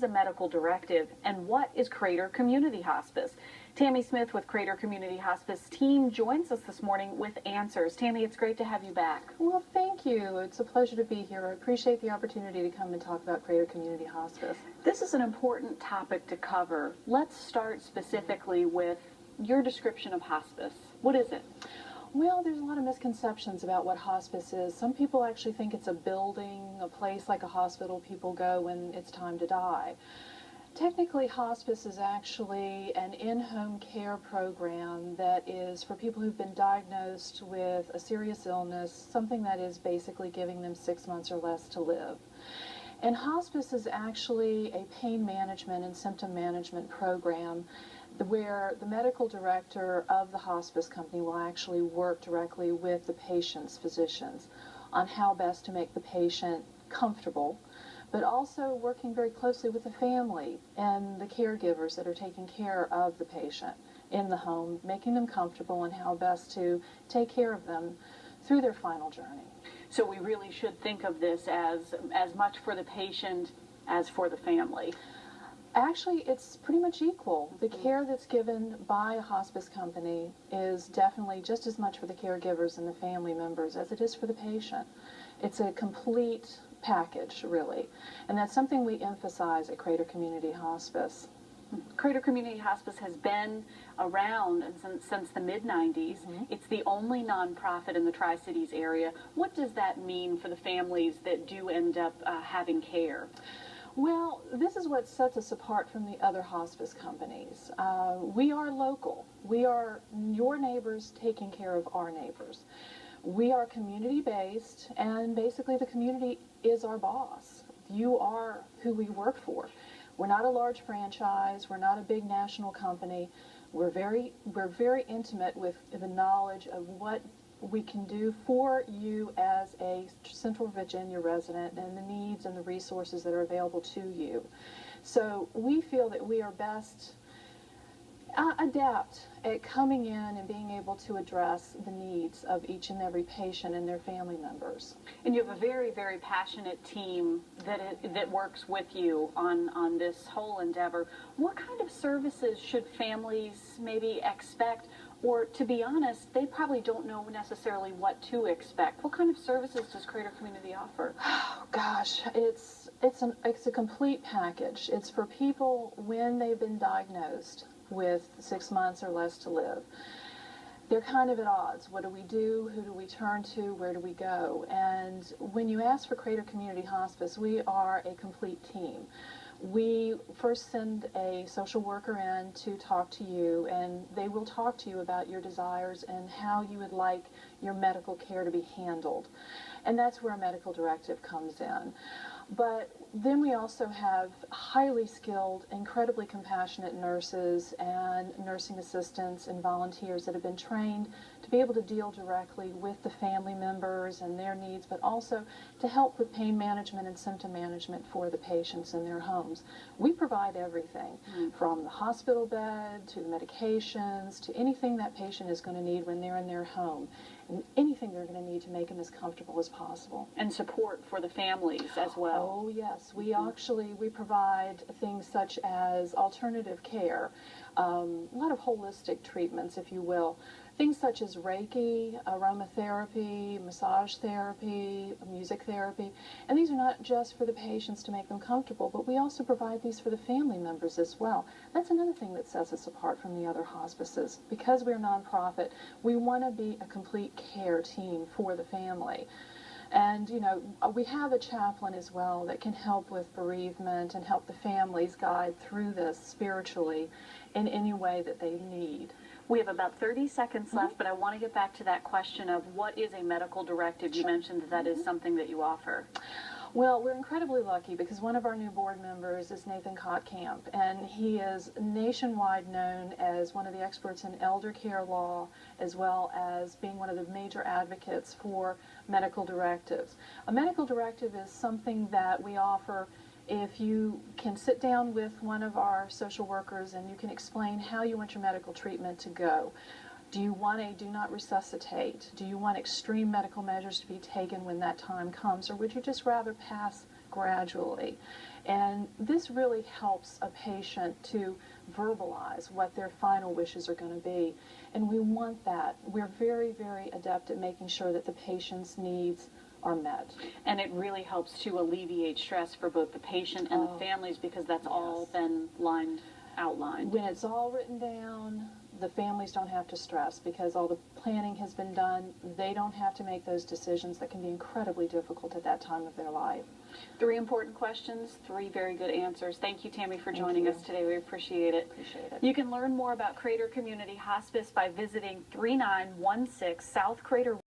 is a medical directive, and what is Crater Community Hospice? Tammy Smith with Crater Community Hospice team joins us this morning with answers. Tammy, it's great to have you back. Well, thank you. It's a pleasure to be here. I appreciate the opportunity to come and talk about Crater Community Hospice. This is an important topic to cover. Let's start specifically with your description of hospice. What is it? Well, there's a lot of misconceptions about what hospice is. Some people actually think it's a building, a place like a hospital people go when it's time to die. Technically, hospice is actually an in-home care program that is for people who've been diagnosed with a serious illness, something that is basically giving them 6 months or less to live. And hospice is actually a pain management and symptom management program where the medical director of the hospice company will actually work directly with the patient's physicians on how best to make the patient comfortable, but also working very closely with the family and the caregivers that are taking care of the patient in the home, making them comfortable and how best to take care of them through their final journey. So we really should think of this as much for the patient as for the family. Actually, it's pretty much equal. The care that's given by a hospice company is definitely just as much for the caregivers and the family members as it is for the patient. It's a complete package, really, and that's something we emphasize at Crater Community Hospice. Crater Community Hospice has been around since the mid-90s. It's the only nonprofit in the Tri-Cities area. What does that mean for the families that do end up having care? Well, this is what sets us apart from the other hospice companies. We are local. We are your neighbors taking care of our neighbors. We are community-based, and basically the community is our boss. You are who we work for. We're not a large franchise. We're not a big national company. We're very intimate with the knowledge of what we can do for you as a Central Virginia resident and the needs and the resources that are available to you. So we feel that we are best adept at coming in and being able to address the needs of each and every patient and their family members. And you have a very, very passionate team that works with you on this whole endeavor. What kind of services should families maybe expect? Or, to be honest, they probably don't know necessarily what to expect. What kind of services does Crater Community offer? Oh, gosh, it's a complete package. It's for people when they've been diagnosed with 6 months or less to live. They're kind of at odds. What do we do? Who do we turn to? Where do we go? And when you ask for Crater Community Hospice, we are a complete team. We first send a social worker in to talk to you, and they will talk to you about your desires and how you would like your medical care to be handled. And that's where a medical directive comes in. But then we also have highly skilled, incredibly compassionate nurses and nursing assistants and volunteers that have been trained to be able to deal directly with the family members and their needs, but also to help with pain management and symptom management for the patients in their homes. We provide everything from the hospital bed to the medications to anything that patient is going to need when they're in their home, and anything they're going to need to make them as comfortable as possible. And support for the families as well. Oh, yes. We provide things such as alternative care, a lot of holistic treatments, if you will. Things such as Reiki, aromatherapy, massage therapy, music therapy. And these are not just for the patients to make them comfortable, but we also provide these for the family members as well. That's another thing that sets us apart from the other hospices. Because we're a nonprofit, we want to be a complete care team for the family. And, you know, we have a chaplain as well that can help with bereavement and help the families guide through this spiritually in any way that they need. We have about 30 seconds left, but I want to get back to that question of what is a medical directive. You mentioned that is something that you offer. Well, we're incredibly lucky because one of our new board members is Nathan Kottkamp, and he is nationwide known as one of the experts in elder care law, as well as being one of the major advocates for medical directives. A medical directive is something that we offer if you can sit down with one of our social workers and you can explain how you want your medical treatment to go. Do you want a do not resuscitate? Do you want extreme medical measures to be taken when that time comes? Or would you just rather pass gradually? And this really helps a patient to verbalize what their final wishes are going to be. And we want that. We're very, very adept at making sure that the patient's needs are met. And it really helps to alleviate stress for both the patient and the families, because that's all been outlined. When it's all written down, the families don't have to stress because all the planning has been done. They don't have to make those decisions that can be incredibly difficult at that time of their life. 3 important questions, 3 very good answers. Thank you, Tammy, for joining us today. We appreciate it. You can learn more about Crater Community Hospice by visiting 3916 South Crater